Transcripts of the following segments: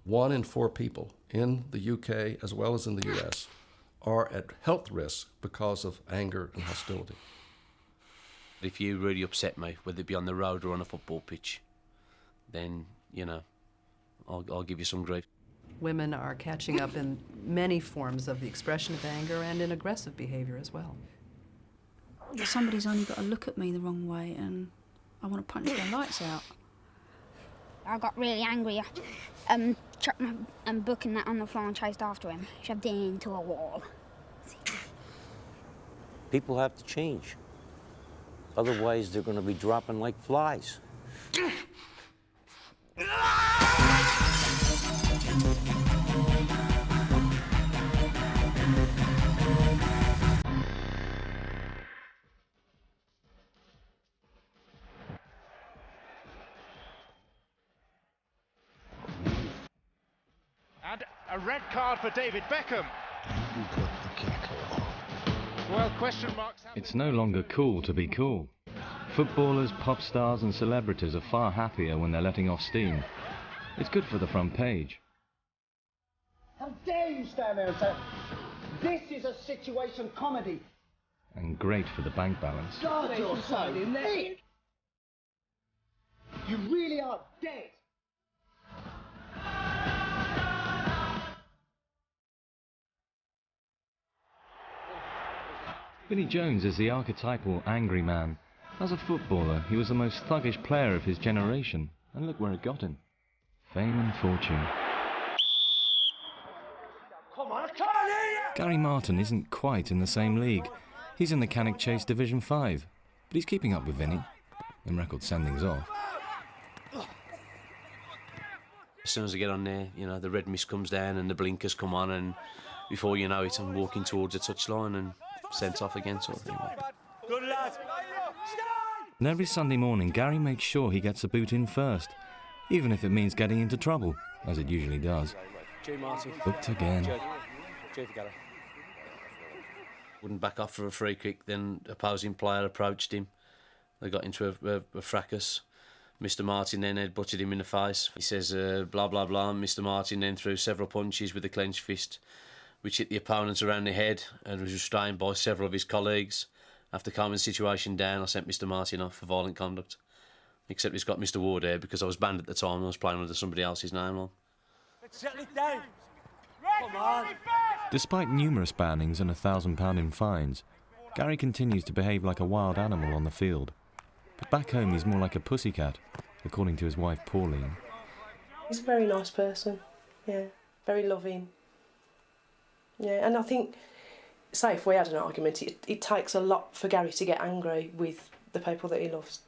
1 in 4 people in the UK, as well as in the US, are at health risk because of anger and hostility. If you really upset me, whether it be on the road or on a football pitch, then, you know, I'll give you some grief. Women are catching up in many forms of the expression of anger and in aggressive behavior as well. Somebody's only got to look at me the wrong way and I want to punch their lights out. I got really angry. Chucked my book and that on the floor and chased after him, shoved it into a wall. People have to change. Otherwise, they're going to be dropping like flies. And a red card for David Beckham. Well, question marks. It's no longer cool to be cool. Footballers, pop stars and celebrities are far happier when they're letting off steam. It's good for the front page. How dare you stand there and say, this is a situation comedy. And great for the bank balance. God, you're so thick. You really are dead. Vinnie Jones is the archetypal angry man. As a footballer, he was the most thuggish player of his generation, and look where it got him. Fame and fortune. Come on, I can't hear you! Gary Martin isn't quite in the same league. He's in the Cannock Chase Division 5, but he's keeping up with Vinnie, in record sendings off. As soon as I get on there, you know, the red mist comes down and the blinkers come on, and before you know it, I'm walking towards the touchline and sent off again, sort of thing. Good lad. And every Sunday morning, Gary makes sure he gets a boot in first, even if it means getting into trouble, as it usually does. Booked again. Wouldn't back off for a free kick, then opposing player approached him. They got into a fracas. Mr. Martin then headbutted him in the face. He says, blah, blah, blah. Mr. Martin then threw several punches with a clenched fist, which hit the opponent around the head and was restrained by several of his colleagues. After calming the situation down, I sent Mr. Martin off for violent conduct. Except he's got Mr. Ward here because I was banned at the time and I was playing under somebody else's name on. Settle it down. Come on. Despite numerous bannings and £1,000 in fines, Gary continues to behave like a wild animal on the field. But back home he's more like a pussycat, according to his wife Pauline. He's a very nice person, yeah, very loving. Yeah, and I think, say if we had an argument, it takes a lot for Gary to get angry with the people that he loves.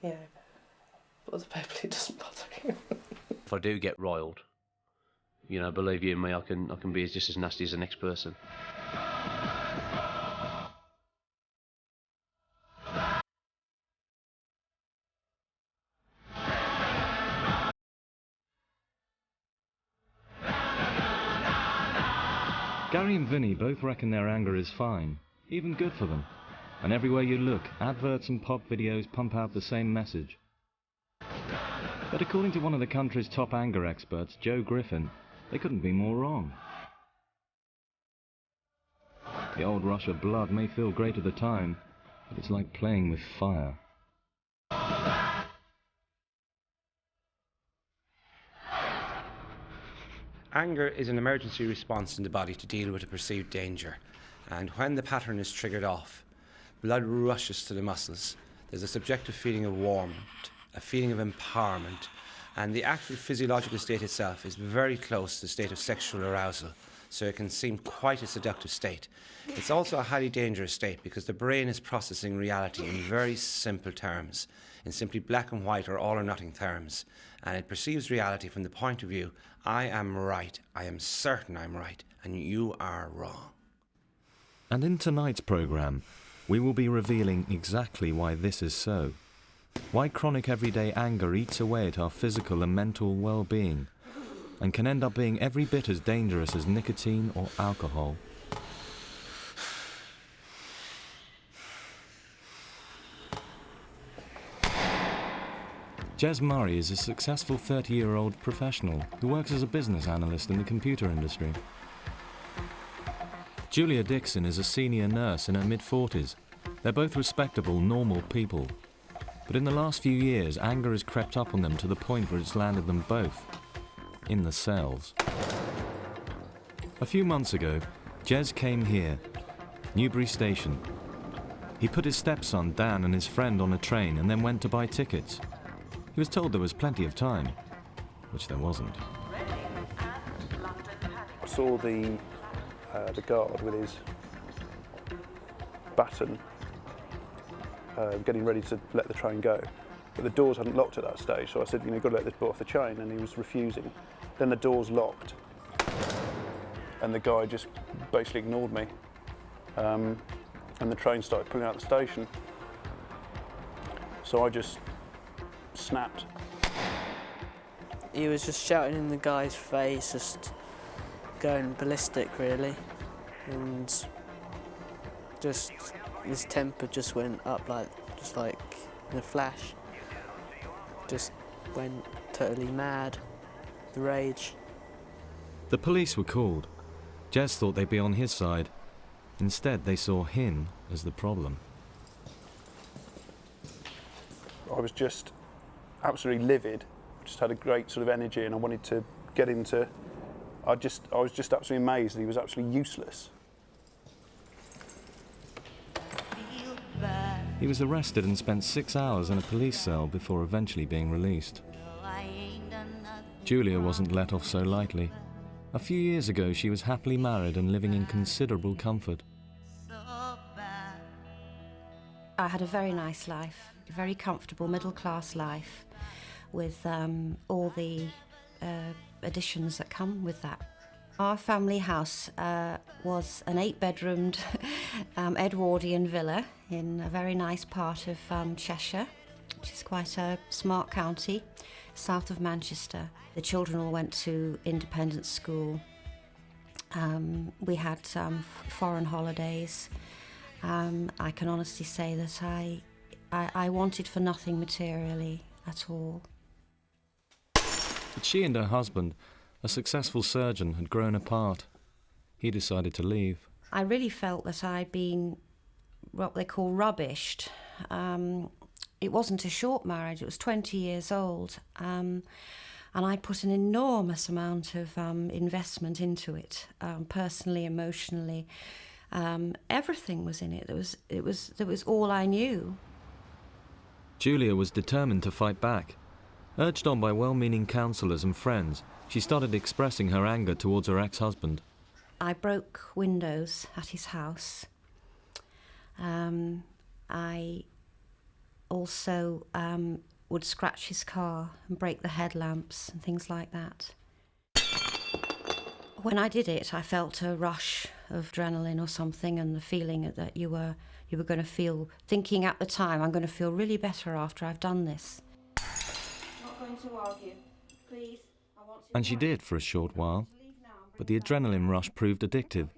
Yeah, but other people it doesn't bother him. If I do get riled, you know, believe you me, I can be just as nasty as the next person. Gary and Vinnie both reckon their anger is fine, even good for them. And everywhere you look, adverts and pop videos pump out the same message. But according to one of the country's top anger experts, Joe Griffin, they couldn't be more wrong. The old rush of blood may feel great at the time, but it's like playing with fire. Anger is an emergency response in the body to deal with a perceived danger. And when the pattern is triggered off, blood rushes to the muscles. There's a subjective feeling of warmth, a feeling of empowerment, and the actual physiological state itself is very close to the state of sexual arousal, so it can seem quite a seductive state. It's also a highly dangerous state because the brain is processing reality in very simple terms, in simply black and white or all or nothing terms, and it perceives reality from the point of view, I am right, I am certain I'm right, and you are wrong. And in tonight's programme, we will be revealing exactly why this is so. Why chronic everyday anger eats away at our physical and mental well-being, and can end up being every bit as dangerous as nicotine or alcohol. Jez Murray is a successful 30-year-old professional who works as a business analyst in the computer industry. Julia Dixon is a senior nurse in her mid-40s. They're both respectable, normal people. But in the last few years, anger has crept up on them to the point where it's landed them both in the cells. A few months ago, Jez came here, Newbury Station. He put his stepson Dan and his friend on a train and then went to buy tickets. He was told there was plenty of time, which there wasn't. I saw the guard with his baton getting ready to let the train go. But the doors hadn't locked at that stage, so I said, you've got to let this boy off the chain, and he was refusing. Then the doors locked, and the guy just basically ignored me. And the train started pulling out of the station. So I just snapped. He was just shouting in the guy's face, just going ballistic really, and just his temper just went up just like in a flash. Just went totally mad, the rage. The police were called. Jez thought they'd be on his side. Instead, they saw him as the problem. I was just absolutely livid. I just had a great sort of energy, and I wanted to get into. I was just absolutely amazed that he was absolutely useless. He was arrested and spent 6 hours in a police cell before eventually being released. Julia wasn't let off so lightly. A few years ago, she was happily married and living in considerable comfort. I had a very nice life, a very comfortable middle-class life, with all the additions that come with that. Our family house was an 8-bedroomed Edwardian villa in a very nice part of Cheshire, which is quite a smart county, south of Manchester. The children all went to independent school. We had foreign holidays. I can honestly say that I wanted for nothing materially at all. But she and her husband, a successful surgeon, had grown apart. He decided to leave. I really felt that I'd been what they call rubbished. It wasn't a short marriage, it was 20 years old. And I put an enormous amount of investment into it, personally, emotionally. Everything was in it. That was all I knew. Julia was determined to fight back. Urged on by well-meaning counsellors and friends, she started expressing her anger towards her ex-husband. I broke windows at his house. I also would scratch his car and break the headlamps and things like that. When I did it, I felt a rush of adrenaline or something, and the feeling that you were going to feel, thinking at the time, I'm going to feel really better after I've done this. Not going to argue, please. And she did for a short while, but the adrenaline rush proved addictive.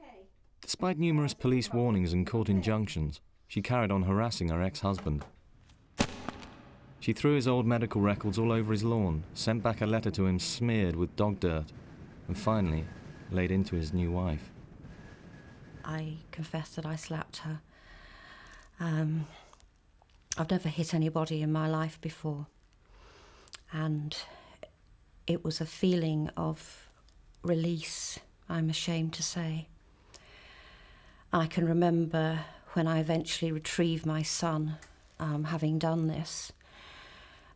Despite numerous police warnings and court injunctions, she carried on harassing her ex-husband. She threw his old medical records all over his lawn, sent back a letter to him smeared with dog dirt, and finally laid into his new wife. I confessed that I slapped her. I've never hit anybody in my life before, and it was a feeling of release, I'm ashamed to say. I can remember when I eventually retrieved my son, having done this,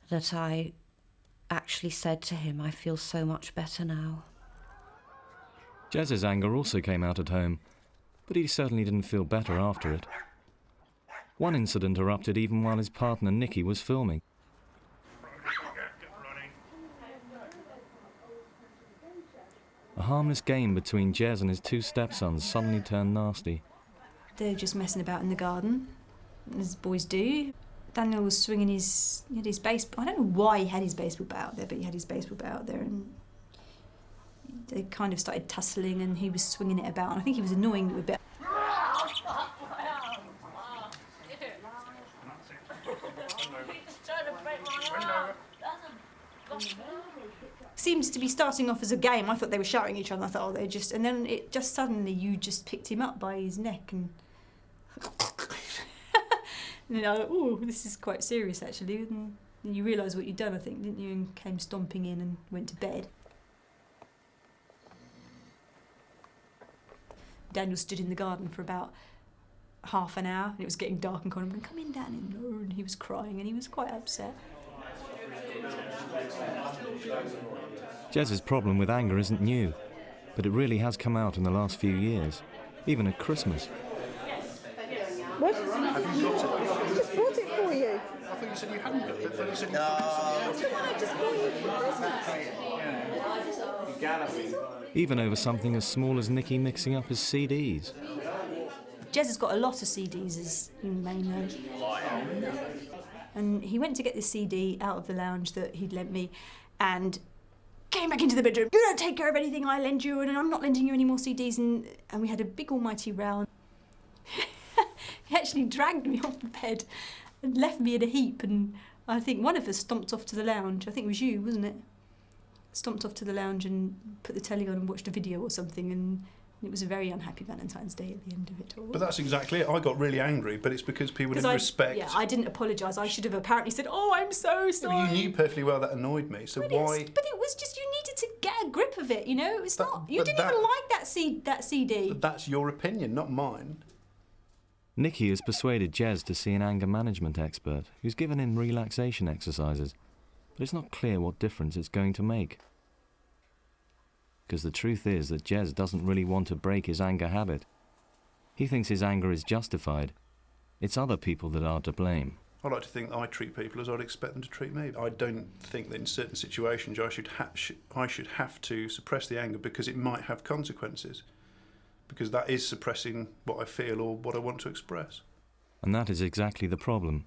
that I actually said to him, I feel so much better now. Jez's anger also came out at home, but he certainly didn't feel better after it. One incident erupted even while his partner Nikki was filming. A harmless game between Jez and his two stepsons suddenly turned nasty. They're just messing about in the garden, as boys do. Daniel was swinging he had his baseball. I don't know why he had his baseball bat out there, but he had his baseball bat out there, and they kind of started tussling, and he was swinging it about, and I think he was annoying them a bit. Seems to be starting off as a game. I thought they were shouting at each other. I thought, oh, they're just... And then it just suddenly, you just picked him up by his neck and... and I thought, oh, this is quite serious, actually. And you realised what you'd done, I think, didn't you? And came stomping in and went to bed. Daniel stood in the garden for about half an hour, and it was getting dark and cold. I'm going, come in, Daniel. And he was crying, and he was quite upset. Jez's problem with anger isn't new, but it really has come out in the last few years, even at Christmas. What? Have you got it? I just bought it for you. I thought you said you hadn't got it. I thought you said you That's why I just bought you for Christmas. Even over something as small as Nicky mixing up his CDs. Jez has got a lot of CDs, as you may know. And he went to get the CD out of the lounge that he'd lent me and came back into the bedroom. You don't take care of anything I lend you, and I'm not lending you any more CDs. And we had a big almighty row. He actually dragged me off the bed and left me in a heap, and I think one of us stomped off to the lounge. I think it was you, wasn't it? Stomped off to the lounge and put the telly on and watched a video or something, and it was a very unhappy Valentine's Day at the end of it all. But that's exactly it. I got really angry, but it's because people didn't respect... Yeah, I didn't apologise. I should have apparently said, oh, I'm so sorry. Yeah, you knew perfectly well that annoyed me, so why... But it was just, you needed to get a grip of it, you know? It's not... You didn't even like that CD. But that's your opinion, not mine. Nicky has persuaded Jez to see an anger management expert who's given him relaxation exercises, but it's not clear what difference it's going to make. Because the truth is that Jez doesn't really want to break his anger habit. He thinks his anger is justified. It's other people that are to blame. I like to think that I treat people as I'd expect them to treat me. I don't think that in certain situations I should have to suppress the anger because it might have consequences. Because that is suppressing what I feel or what I want to express. And that is exactly the problem.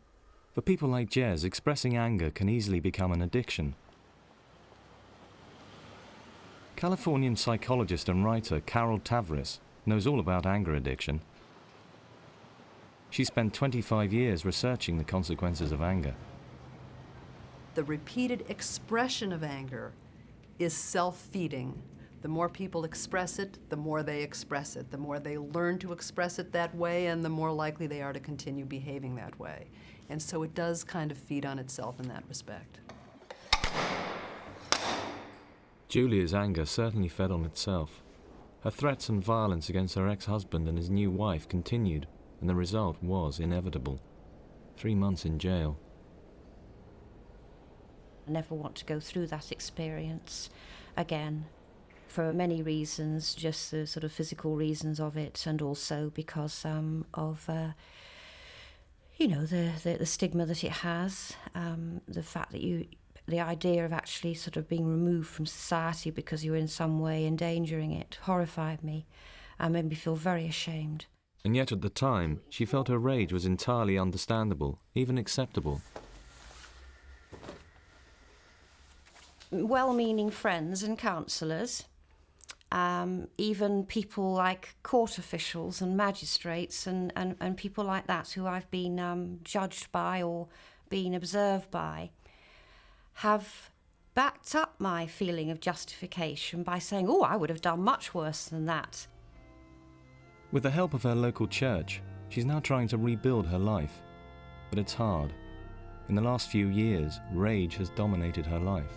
For people like Jez, expressing anger can easily become an addiction. Californian psychologist and writer Carol Tavris knows all about anger addiction. She spent 25 years researching the consequences of anger. The repeated expression of anger is self-feeding. The more people express it, the more they express it. The more they learn to express it that way, and the more likely they are to continue behaving that way. And so it does kind of feed on itself in that respect. Julia's anger certainly fed on itself. Her threats and violence against her ex-husband and his new wife continued, and the result was inevitable. 3 months in jail. I never want to go through that experience again, for many reasons, just the sort of physical reasons of it, and also because of you know, the stigma that it has, the fact that the idea of actually sort of being removed from society because you're in some way endangering it horrified me and made me feel very ashamed. And yet at the time, she felt her rage was entirely understandable, even acceptable. Well-meaning friends and counsellors, even people like court officials and magistrates and people like that who I've been judged by or been observed by, have backed up my feeling of justification by saying, oh, I would have done much worse than that. With the help of her local church, she's now trying to rebuild her life. But it's hard. In the last few years, rage has dominated her life.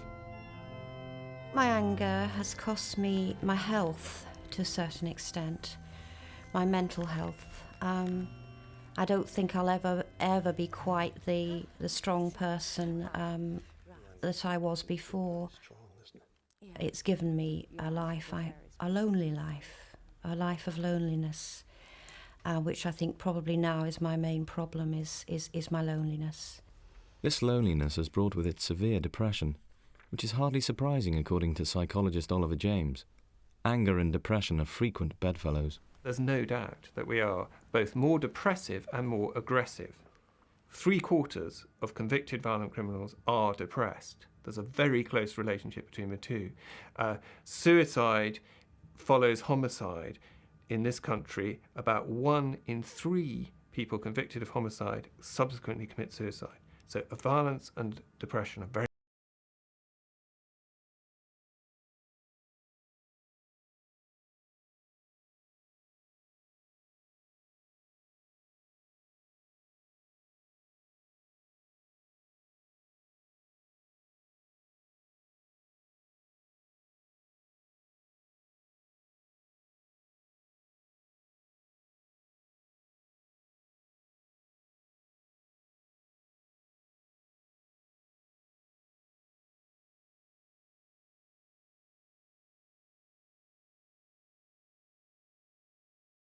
My anger has cost me my health to a certain extent, my mental health. I don't think I'll ever be quite the strong person that I was before. It's given me a life, a lonely life, a life of loneliness, which I think probably now is my main problem, is my loneliness. This loneliness has brought with it severe depression, which is hardly surprising according to psychologist Oliver James. Anger and depression are frequent bedfellows. There's no doubt that we are both more depressive and more aggressive. 3/4 of convicted violent criminals are depressed. There's a very close relationship between the two. Suicide follows homicide. In this country, about 1 in 3 people convicted of homicide subsequently commit suicide. So violence and depression are very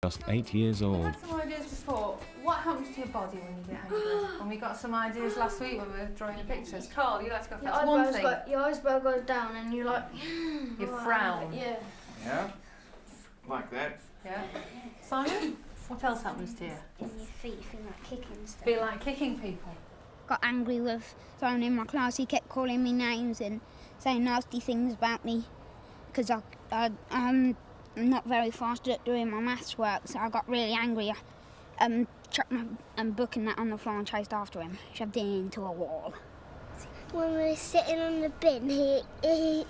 just 8 years I old. had some ideas before. What happens to your body when you get angry? And we got some ideas last week when we were drawing the pictures. Carl, you like to go first. One thing. Your eyebrow goes down and you like... You frown. Yeah. Yeah? Like that? Yeah. Simon, what else happens to you? In your feet, you feel like kicking stuff. Feel like kicking people. Got angry with someone in my class. He kept calling me names and saying nasty things about me because I'm not very fast at doing my maths work, so I got really angry. I chucked my book and that on the floor and chased after him, shoved it into a wall. When we were sitting on the bin, he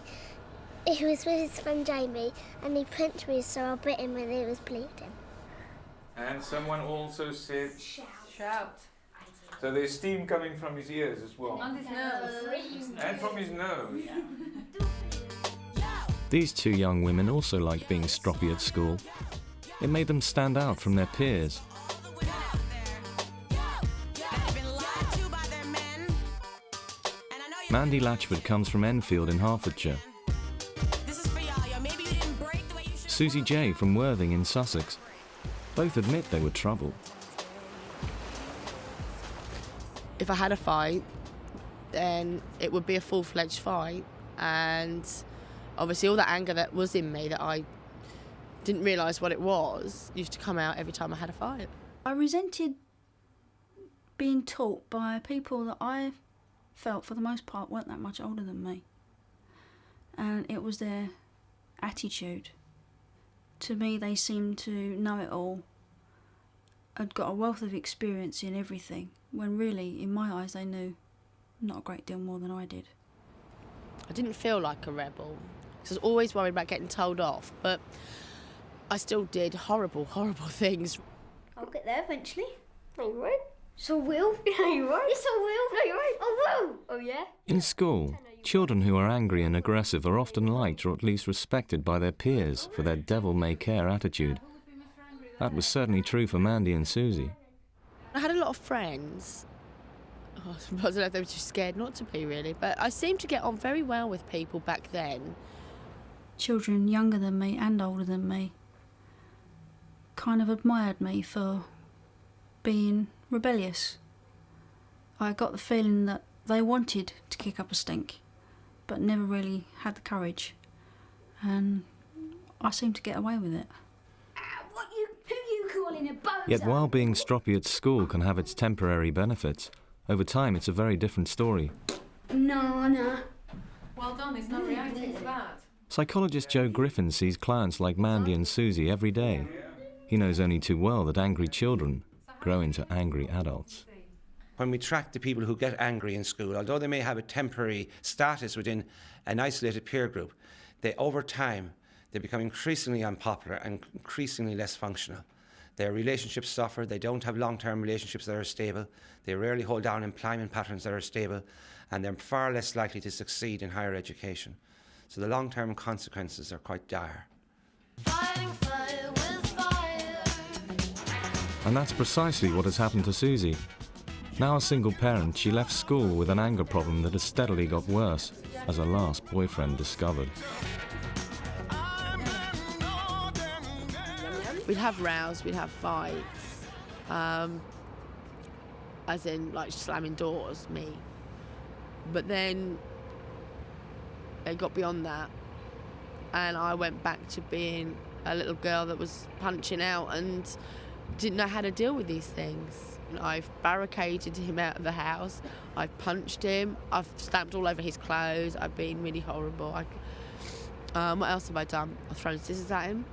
was with his friend Jamie and he punched me, so I bit him and he was bleeding. And someone also said... Shout. So there's steam coming from his ears as well. And his nose. And from his nose. These two young women also liked being stroppy at school. It made them stand out from their peers. Mandy Latchford comes from Enfield in Hertfordshire. Susie J from Worthing in Sussex. Both admit they were trouble. If I had a fight, then it would be a full-fledged fight, and obviously all that anger that was in me that I didn't realise what it was used to come out every time I had a fight. I resented being taught by people that I felt for the most part weren't that much older than me, and it was their attitude. To me, they seemed to know it all, had got a wealth of experience in everything, when really, in my eyes, they knew not a great deal more than I did. I didn't feel like a rebel, because I was always worried about getting told off, but I still did horrible, horrible things. I'll get there eventually. No, you won't. So will. No, you won't. Yes, I will. No, you won't. I will. Oh, yeah? In school, children who are angry and aggressive are often liked or at least respected by their peers for their devil-may-care attitude. That was certainly true for Mandy and Susie. I had a lot of friends. Oh, I don't know if they were just scared not to be, really, but I seemed to get on very well with people back then. Children younger than me and older than me kind of admired me for being rebellious. I got the feeling that they wanted to kick up a stink, but never really had the courage, and I seemed to get away with it. Who you calling a bozo? Yet while being stroppy at school can have its temporary benefits, over time it's a very different story. No. Well done, he's not reacting to that. Psychologist Joe Griffin sees clients like Mandy and Susie every day. He knows only too well that angry children grow into angry adults. When we track the people who get angry in school, although they may have a temporary status within an isolated peer group, over time they become increasingly unpopular and increasingly less functional. Their relationships suffer, they don't have long-term relationships that are stable, they rarely hold down employment patterns that are stable, and they're far less likely to succeed in higher education. So the long-term consequences are quite dire. And that's precisely what has happened to Susie. Now a single parent, she left school with an anger problem that has steadily got worse, as her last boyfriend discovered. We'd have rows, we'd have fights, as in like slamming doors, me. But then it got beyond that, and I went back to being a little girl that was punching out and didn't know how to deal with these things. I've barricaded him out of the house, I've punched him, I've stamped all over his clothes, I've been really horrible. What else have I done? I've thrown scissors at him,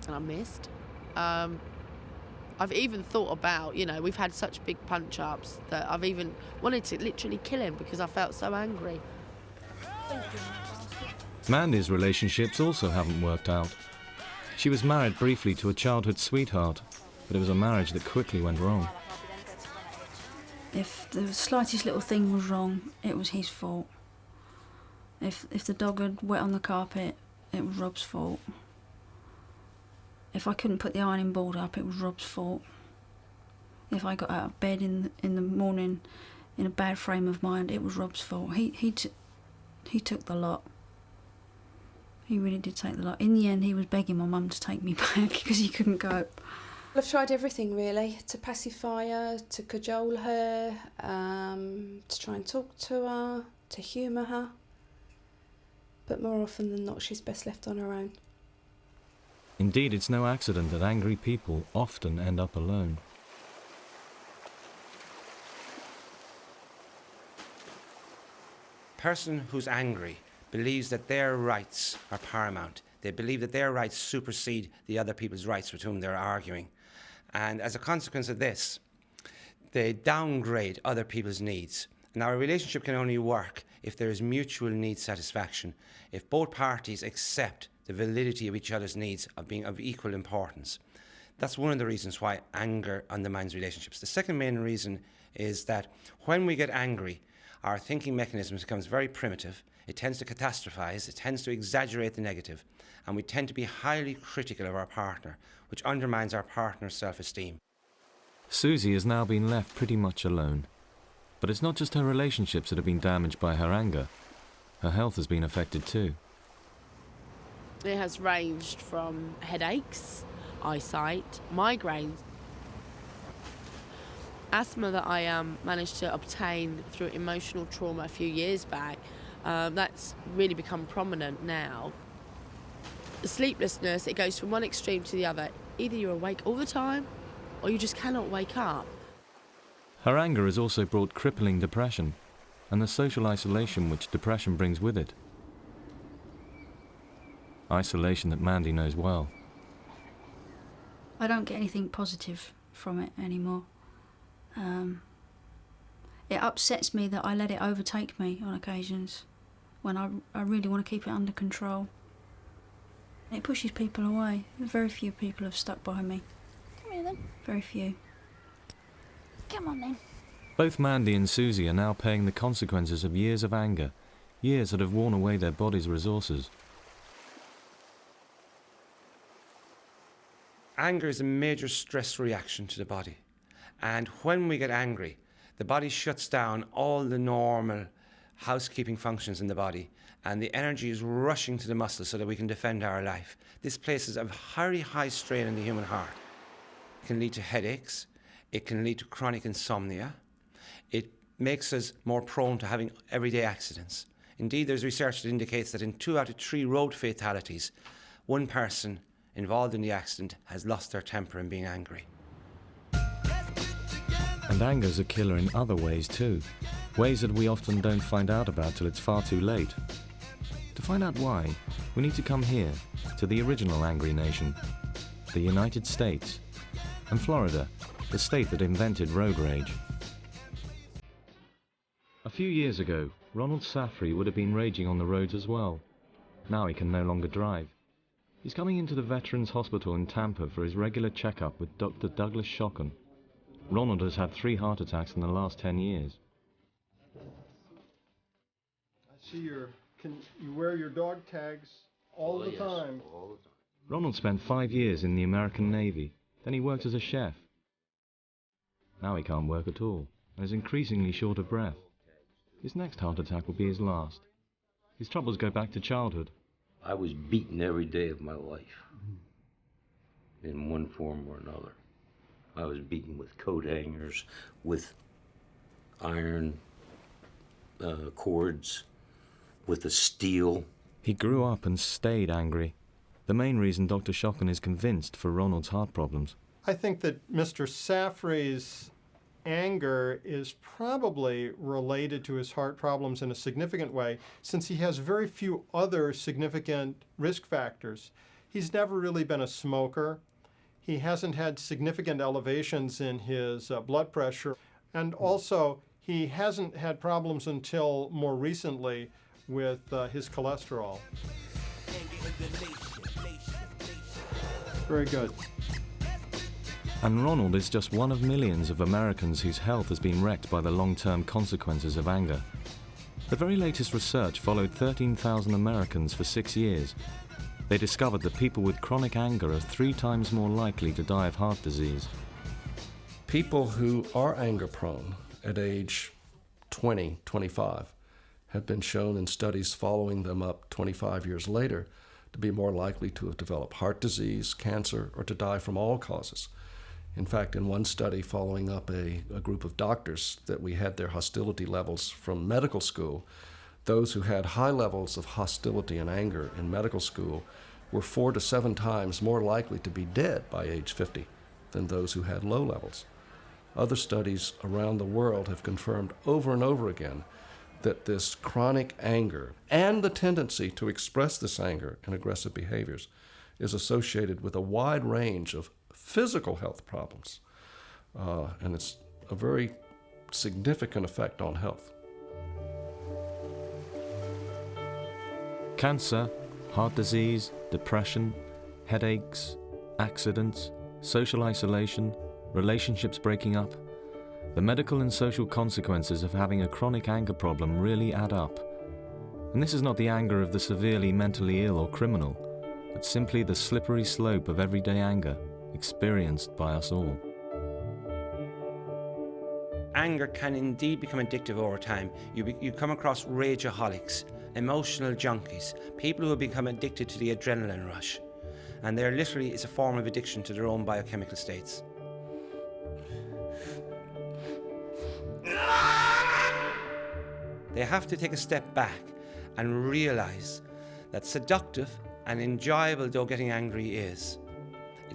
and I missed. I've even thought about, we've had such big punch-ups that I've even wanted to literally kill him because I felt so angry. Mandy's relationships also haven't worked out. She was married briefly to a childhood sweetheart, but it was a marriage that quickly went wrong. If the slightest little thing was wrong, it was his fault. If the dog had wet on the carpet, it was Rob's fault. If I couldn't put the ironing board up, it was Rob's fault. If I got out of bed in the morning in a bad frame of mind, it was Rob's fault. He took the lot. He really did take the lot. In the end, he was begging my mum to take me back because he couldn't go. I've tried everything really, to pacify her, to cajole her, to try and talk to her, to humour her. But more often than not, she's best left on her own. Indeed, it's no accident that angry people often end up alone. A person who's angry believes that their rights are paramount. They believe that their rights supersede the other people's rights with whom they're arguing. And as a consequence of this, they downgrade other people's needs. Now, a relationship can only work if there is mutual need satisfaction, if both parties accept the validity of each other's needs of being of equal importance. That's one of the reasons why anger undermines relationships. The second main reason is that when we get angry, our thinking mechanism becomes very primitive. It tends to catastrophize, it tends to exaggerate the negative, and we tend to be highly critical of our partner, which undermines our partner's self-esteem. Susie has now been left pretty much alone. But it's not just her relationships that have been damaged by her anger. Her health has been affected too. It has ranged from headaches, eyesight, migraines, asthma that I managed to obtain through emotional trauma a few years back. That's really become prominent now. The sleeplessness, it goes from one extreme to the other. Either you're awake all the time or you just cannot wake up. Her anger has also brought crippling depression and the social isolation which depression brings with it. Isolation that Mandy knows well. I don't get anything positive from it anymore. It upsets me that I let it overtake me on occasions when I really want to keep it under control. It pushes people away. Very few people have stuck by me. Come here then. Very few. Come on then. Both Mandy and Susie are now paying the consequences of years of anger, years that have worn away their body's resources. Anger is a major stress reaction to the body. And when we get angry, the body shuts down all the normal housekeeping functions in the body, and the energy is rushing to the muscles so that we can defend our life. This places a very high strain on the human heart. It can lead to headaches. It can lead to chronic insomnia. It makes us more prone to having everyday accidents. Indeed, there's research that indicates that in 2 out of 3 road fatalities, one person involved in the accident has lost their temper and being angry. And anger's a killer in other ways too, ways that we often don't find out about till it's far too late. To find out why, we need to come here, to the original angry nation, the United States, and Florida, the state that invented road rage. A few years ago, Ronald Safrey would have been raging on the roads as well. Now he can no longer drive. He's coming into the Veterans Hospital in Tampa for his regular checkup with Dr. Douglas Shocken. Ronald has had 3 heart attacks in the last 10 years. I see you wear your dog tags all the time. Ronald spent 5 years in the American Navy. Then he worked as a chef. Now he can't work at all and is increasingly short of breath. His next heart attack will be his last. His troubles go back to childhood. I was beaten every day of my life in one form or another. I was beaten with coat hangers, with iron cords, with a steel. He grew up and stayed angry. The main reason Dr. Shocken is convinced for Ronald's heart problems. I think that Mr. Safrey's anger is probably related to his heart problems in a significant way, since he has very few other significant risk factors. He's never really been a smoker. He hasn't had significant elevations in his blood pressure. And also, he hasn't had problems until more recently with his cholesterol. Very good. And Ronald is just one of millions of Americans whose health has been wrecked by the long-term consequences of anger. The very latest research followed 13,000 Americans for 6 years. They discovered that people with chronic anger are 3 times more likely to die of heart disease. People who are anger prone at age 20, 25 have been shown in studies following them up 25 years later to be more likely to have developed heart disease, cancer, or to die from all causes. In fact, in one study following up a group of doctors that we had their hostility levels from medical school, those who had high levels of hostility and anger in medical school were 4 to 7 times more likely to be dead by age 50 than those who had low levels. Other studies around the world have confirmed over and over again that this chronic anger and the tendency to express this anger in aggressive behaviors is associated with a wide range of physical health problems, and it's a very significant effect on health. Cancer, heart disease, depression, headaches, accidents, social isolation, relationships breaking up. The medical and social consequences of having a chronic anger problem really add up. And this is not the anger of the severely mentally ill or criminal, but simply the slippery slope of everyday anger experienced by us all. Anger can indeed become addictive over time. You come across rageaholics, emotional junkies, people who have become addicted to the adrenaline rush. And there literally is a form of addiction to their own biochemical states. They have to take a step back and realise that seductive and enjoyable though getting angry is,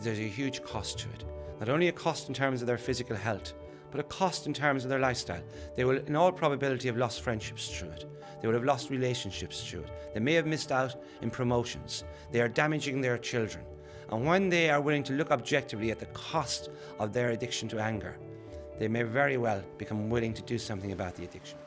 there's a huge cost to it. Not only a cost in terms of their physical health, but a cost in terms of their lifestyle. They will, in all probability, have lost friendships through it. They will have lost relationships through it. They may have missed out in promotions. They are damaging their children. And when they are willing to look objectively at the cost of their addiction to anger, they may very well become willing to do something about the addiction.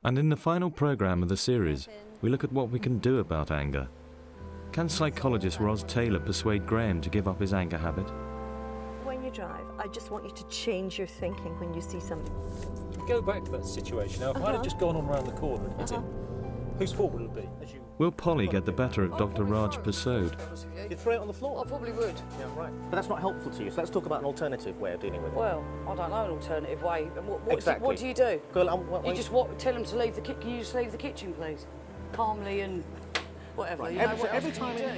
And in the final programme of the series, we look at what we can do about anger. Can psychologist Ros Taylor persuade Graham to give up his anger habit? When you drive, I just want you to change your thinking when you see something. Go back to that situation. Now, if I'd have just gone on around the corner and hit him, whose fault would it be? Will Polly get the better of Dr. Raj Persaud? You'd throw it on the floor. I probably would. Yeah, right. But that's not helpful to you, so let's talk about an alternative way of dealing with it. Well, I don't know an alternative way. And Exactly. What do you do? Well, you just tell them to leave the kitchen. Can you just leave the kitchen, please? Calmly and whatever. Right. You know, Every time you do?